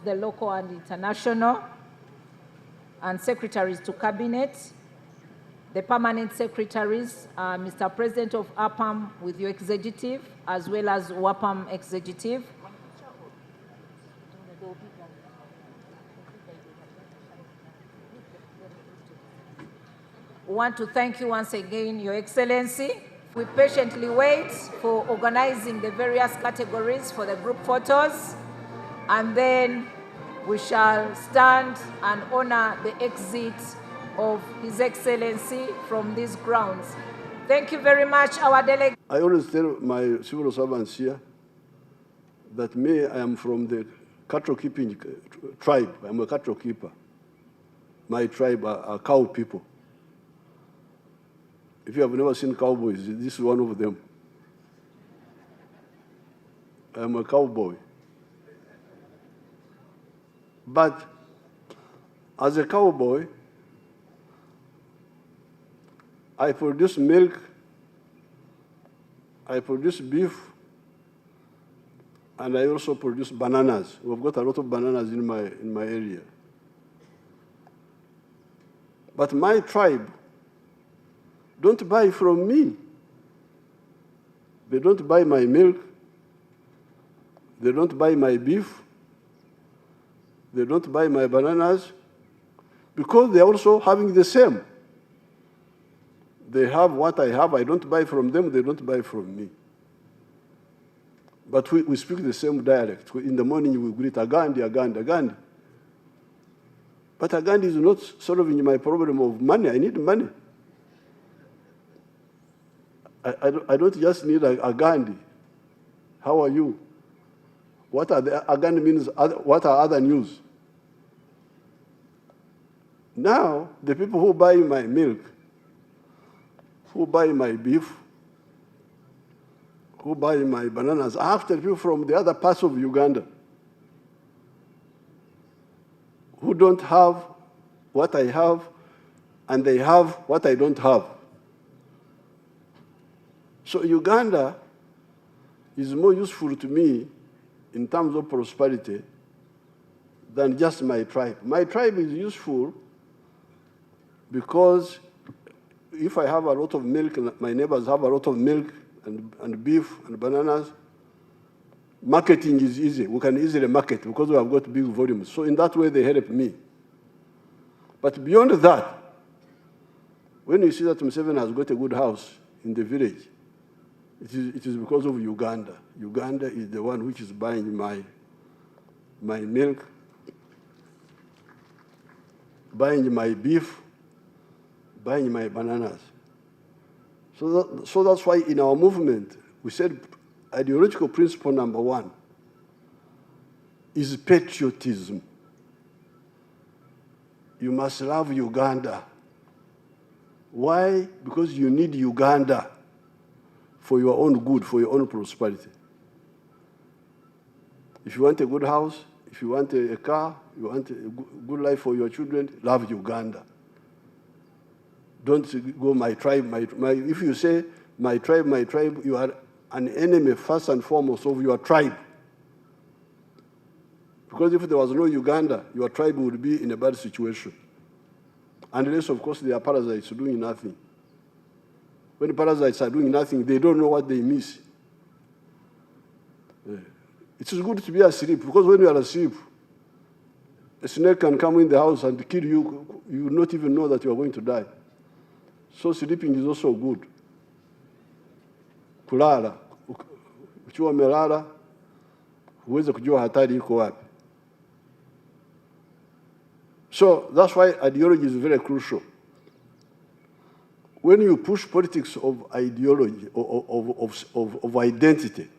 the local and international, and secretaries to cabinet, the permanent secretaries, Mr. President of APAM with your executive, as well as WAPAM executive. We want to thank you once again, Your Excellency. We patiently wait for organizing the various categories for the group photos, and then we shall stand and honor the exit of His Excellency from these grounds. Thank you very much, our delegate. I always tell my civil servants here that I am from the cattle keeping tribe. I'm a cattle keeper. My tribe are cow people. If you have never seen cowboys, this is one of them. I'm a cowboy. But as a cowboy, I produce milk, I produce beef, and I also produce bananas. We've got a lot of bananas in my area. But my tribe don't buy from me. They don't buy my milk. They don't buy my beef. They don't buy my bananas because they're also having the same. They have what I have. I don't buy from them. They don't buy from me. But we speak the same dialect. In the morning, we greet Agandi, Agandi, Agandi. But Agandi is not solving my problem of money. I need money. I don't just need a Gandhi. How are you? What are the Agandi means? What are other news? Now, the people who buy my milk, who buy my beef, who buy my bananas, are after people from the other parts of Uganda who don't have what I have, and they have what I don't have. So Uganda is more useful to me in terms of prosperity than just my tribe. My tribe is useful because if I have a lot of milk and my neighbors have a lot of milk and beef and bananas, marketing is easy. We can easily market because we have got big volumes. So in that way, they help me. But beyond that, when you see that Museveni has got a good house in the village, it is because of Uganda. Uganda is the one which is buying my milk, buying my beef, buying my bananas. So that's why in our movement, we said ideological principle number 1 is patriotism. You must love Uganda. Why? Because you need Uganda for your own good, for your own prosperity. If you want a good house, if you want a car, you want a good life for your children, love Uganda. Don't go my tribe, if you say my tribe, you are an enemy first and foremost of your tribe. Because if there was no Uganda, your tribe would be in a bad situation. Unless, of course, they are parasites doing nothing. When parasites are doing nothing, they don't know what they miss. It is good to be asleep, because when you are asleep, a snake can come in the house and kill you. You will not even know that you are going to die. So sleeping is also good. Kulala. Ukiwa umelala, huwezi kujua hatari iko wapi. So that's why ideology is very crucial. When you push politics of ideology, of identity,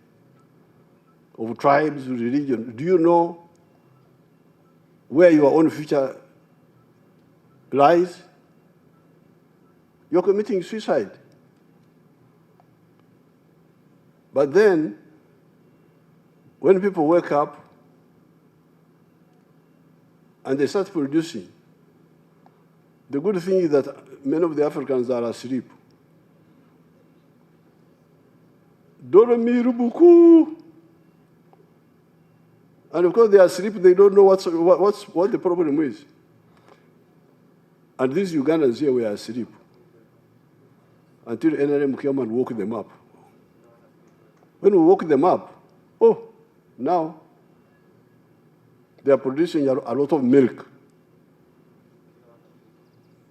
of tribes, religion, do you know where your own future lies? You're committing suicide. But then, when people wake up and they start producing, the good thing is that many of the Africans are asleep. Dormir beaucoup. And of course, they are asleep, they don't know what the problem is. And these Ugandans here were asleep until NRM came and woke them up. When we woke them up, oh, now they are producing a lot of milk.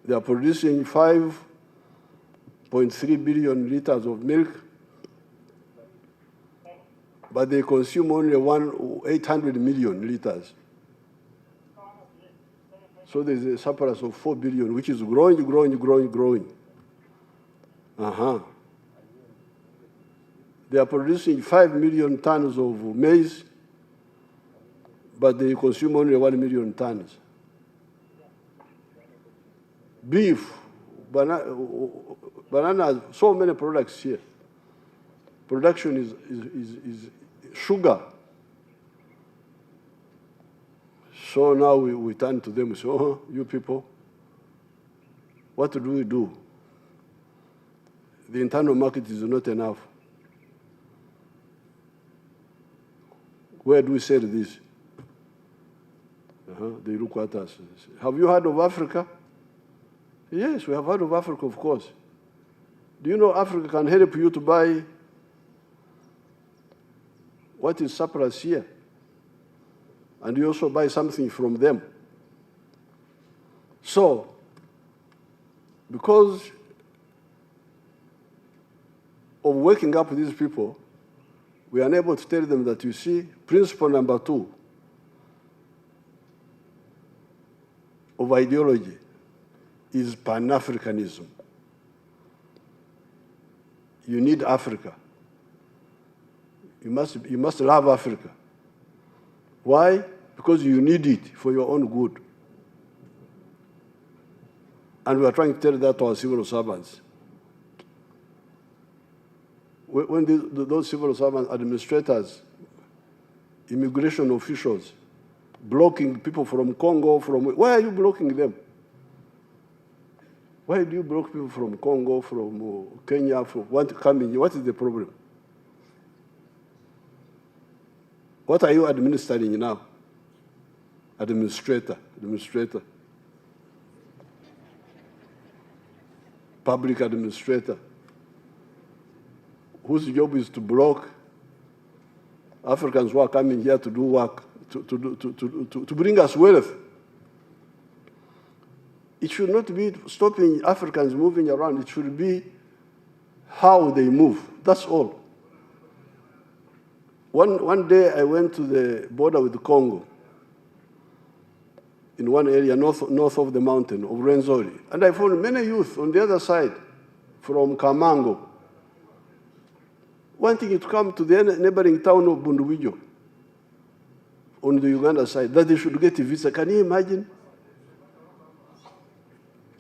They are producing 5.3 billion liters of milk, but they consume only 800 million liters. So there's a surplus of 4 billion, which is growing. They are producing 5 million tons of maize, but they consume only 1 million tons. Beef, banana, so many products here. Production is sugar. So now we turn to them and say, oh, you people, what do we do? The internal market is not enough. Where do we sell this? They look at us. Have you heard of Africa? Yes, we have heard of Africa, of course. Do you know Africa can help you to buy what is surplus here? And you also buy something from them. So, because of waking up these people, we are unable to tell them that, you see, principle number 2 of ideology is Pan-Africanism. You need Africa. You must love Africa. Why? Because you need it for your own good. And we are trying to tell that to our civil servants. When those civil servants, administrators, immigration officials, blocking people from Congo, why are you blocking them? Why do you block people from Congo, from Kenya, from coming? What is the problem? What are you administering now? Administrator. Public administrator. Whose job is to block Africans who are coming here to do work, to bring us wealth. It should not be stopping Africans moving around. It should be how they move. That's all. One day I went to the border with Congo, in one area north of the mountain of Rwenzori, and I found many youth on the other side from Kamango wanting to come to the neighboring town of Bunduwijo on the Uganda side, that they should get a visa. Can you imagine?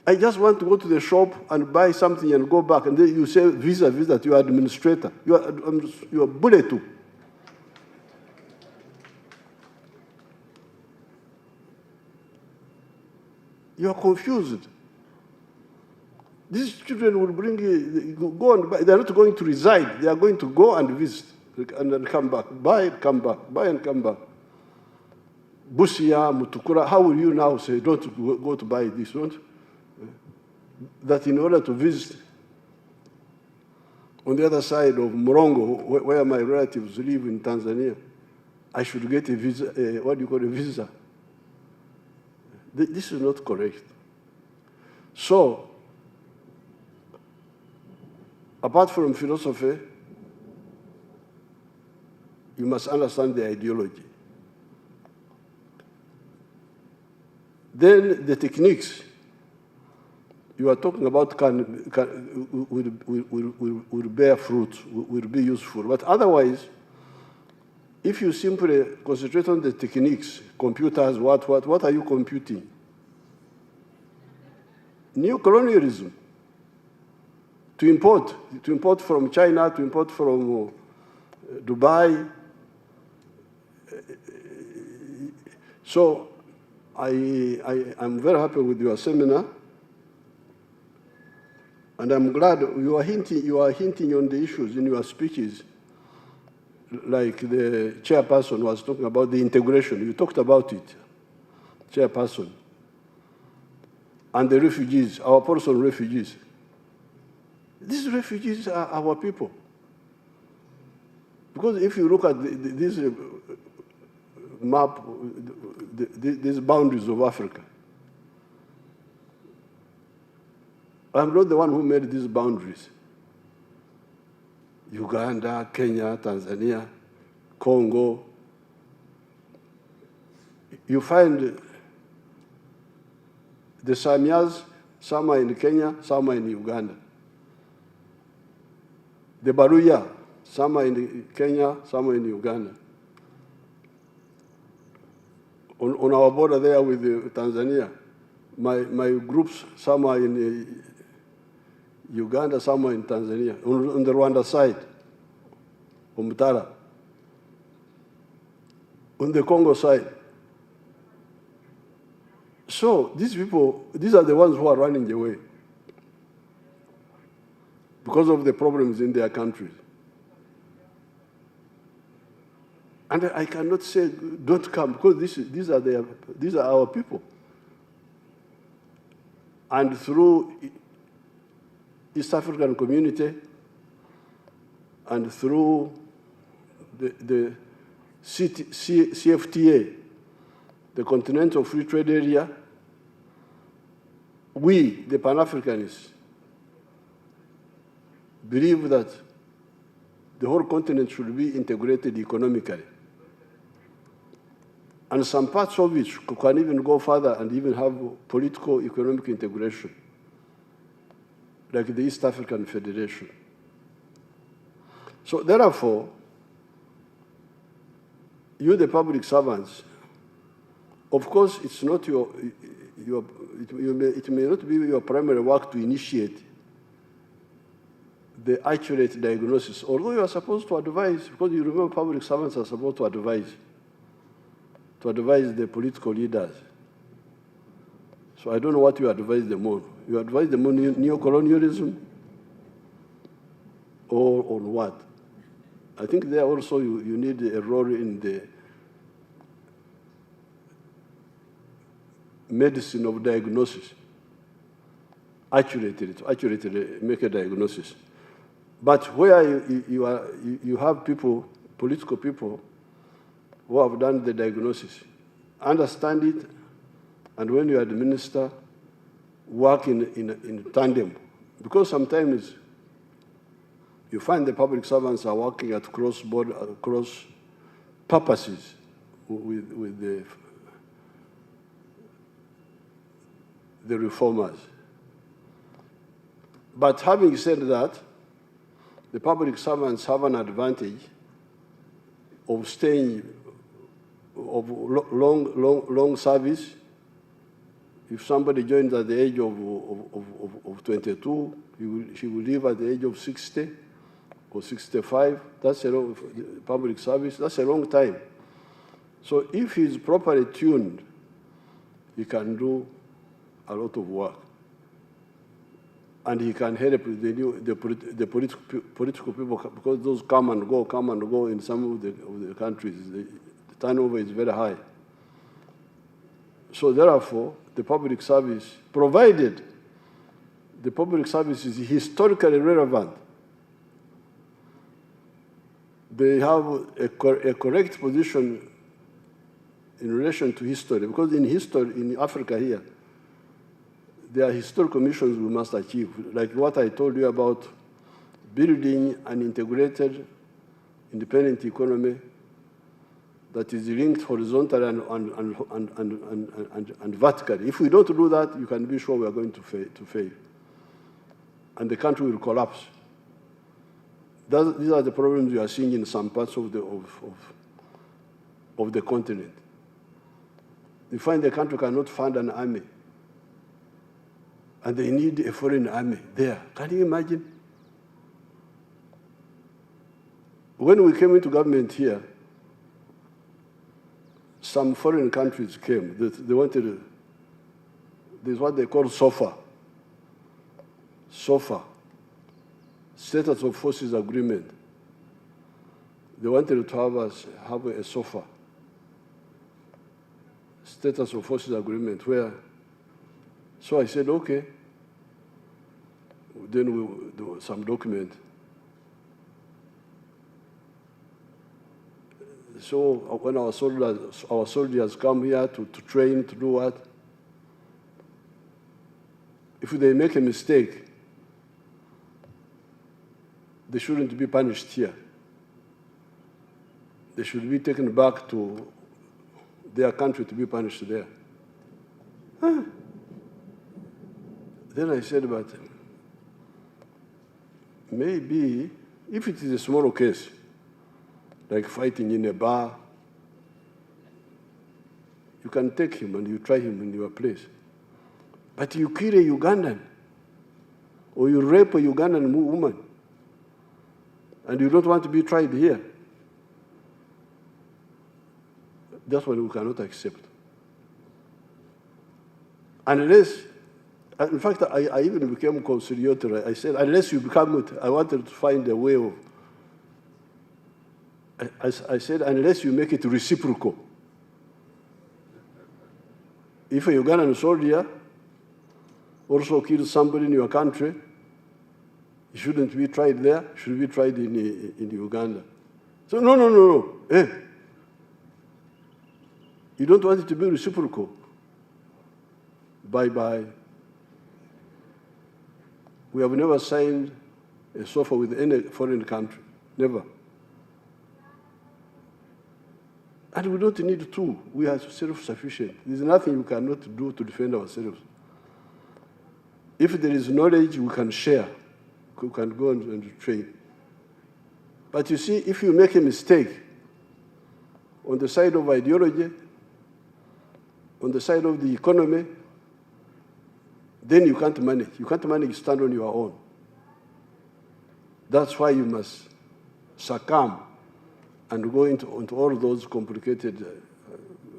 I just want to go to the shop and buy something and go back, and then you say, visa, to your administrator. You are bullet too. You are confused. These children will go and buy. They are not going to reside. They are going to go and visit and then come back. Buy and come back. Buy and come back. Busia, Mutukura, how will you now say, don't go to buy this? Don't? That in order to visit on the other side of Morongo, where my relatives live in Tanzania, I should get a visa, what do you call a visa? This is not correct. So, apart from philosophy, you must understand the ideology. Then the techniques you are talking about will bear fruit, will be useful. But otherwise, if you simply concentrate on the techniques, computers, what are you computing? New colonialism. To import from China, to import from Dubai. So I'm very happy with your seminar. And I'm glad you are hinting on the issues in your speeches like the chairperson was talking about the integration. You talked about it, chairperson. And the refugees, our personal refugees. These refugees are our people. Because if you look at this map, these boundaries of Africa, I'm not the one who made these boundaries. Uganda, Kenya, Tanzania, Congo. You find the Samyas, some are in Kenya, some are in Uganda. The Baruya, some are in Kenya, some are in Uganda. On our border there with Tanzania, my groups, some are in Uganda, some are in Tanzania. On the Rwanda side, Mutara. On the Congo side. So these people, these are the ones who are running away because of the problems in their countries. And I cannot say, don't come, because these are our people. And through East African community and through the CFTA, the Continental Free Trade Area, we, the Pan-Africanists, believe that the whole continent should be integrated economically. And some parts of it can even go further and even have political economic integration, like the East African Federation. So therefore, you, the public servants, of course, it's not it may not be your primary work to initiate the accurate diagnosis, although you are supposed to advise, because you remember public servants are supposed to advise the political leaders. So I don't know what you advise them on. You advise them on neocolonialism or on what? I think there also you need a role in the medicine of diagnosis, accurately make a diagnosis. But where you have people, political people, who have done the diagnosis, understand it, and when you administer, work in tandem. Because sometimes you find the public servants are working at cross purposes with the reformers. But having said that, the public servants have an advantage of staying, of long service. If somebody joins at the age of 22, she will leave at the age of 60 or 65. That's a long public service. That's a long time. So if he's properly tuned, he can do a lot of work. And he can help the political people, because those come and go in some of the countries. The turnover is very high. So therefore, the public service, provided the public service is historically relevant, they have a correct position in relation to history. Because in history, in Africa here, there are historical missions we must achieve, like what I told you about building an integrated, independent economy that is linked horizontally and vertically. If we don't do that, you can be sure we are going to fail. And the country will collapse. These are the problems you are seeing in some parts of the continent. You find the country cannot fund an army, and they need a foreign army there. Can you imagine? When we came into government here, some foreign countries came. They wanted, this is what they call SOFA, Status of Forces Agreement. They wanted to have us have a SOFA, status of forces agreement, where, so I said, okay. Then we do some document. So when our soldiers come here to train, to do what? If they make a mistake, they shouldn't be punished here. They should be taken back to their country to be punished there. Huh? Then I said, but maybe if it is a small case, like fighting in a bar, you can take him and you try him in your place. But you kill a Ugandan, or you rape a Ugandan woman, and you don't want to be tried here. That's what we cannot accept. Unless, in fact, I even became conciliatory. I said, unless you become it, I wanted to find a way of, I said, unless you make it reciprocal. If a Ugandan soldier also kills somebody in your country, he shouldn't be tried there, he should be tried in Uganda. So no. You don't want it to be reciprocal. Bye-bye. We have never signed a SOFA with any foreign country, never. And we don't need to. We are self-sufficient. There's nothing we cannot do to defend ourselves. If there is knowledge, we can share. We can go and train. But you see, if you make a mistake on the side of ideology, on the side of the economy, then you can't manage. You can't manage, stand on your own. That's why you must succumb and go into all those complicated,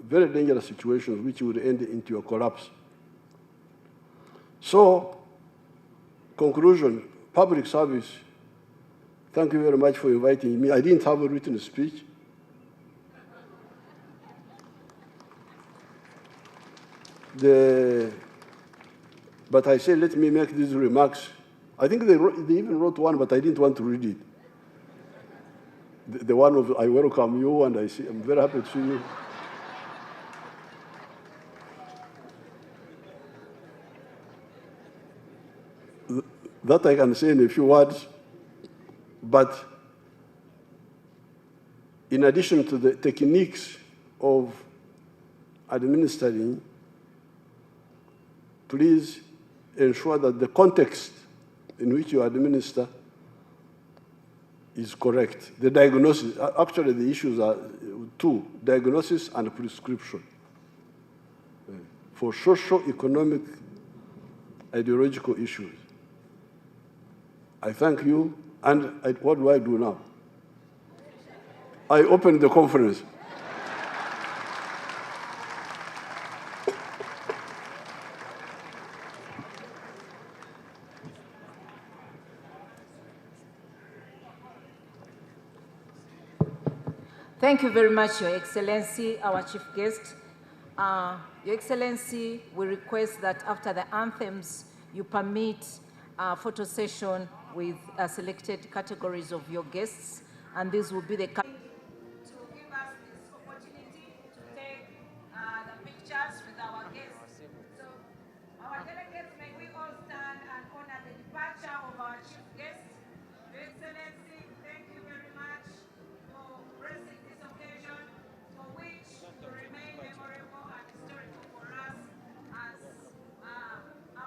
very dangerous situations which would end into your collapse. So, conclusion, public service. Thank you very much for inviting me. I didn't have a written speech. But I said, let me make these remarks. I think they even wrote one, but I didn't want to read it. The one of, I welcome you, and I'm very happy to see you. That I can say in a few words, but in addition to the techniques of administering, please ensure that the context in which you administer is correct. The diagnosis, actually the issues are two, diagnosis and prescription. For socio-economic, ideological issues. I thank you, and what do I do now? I open the conference. Thank you very much, Your Excellency, our Chief Guest. Your Excellency, we request that after the anthems, you permit a photo session with selected categories of your guests, and this will be the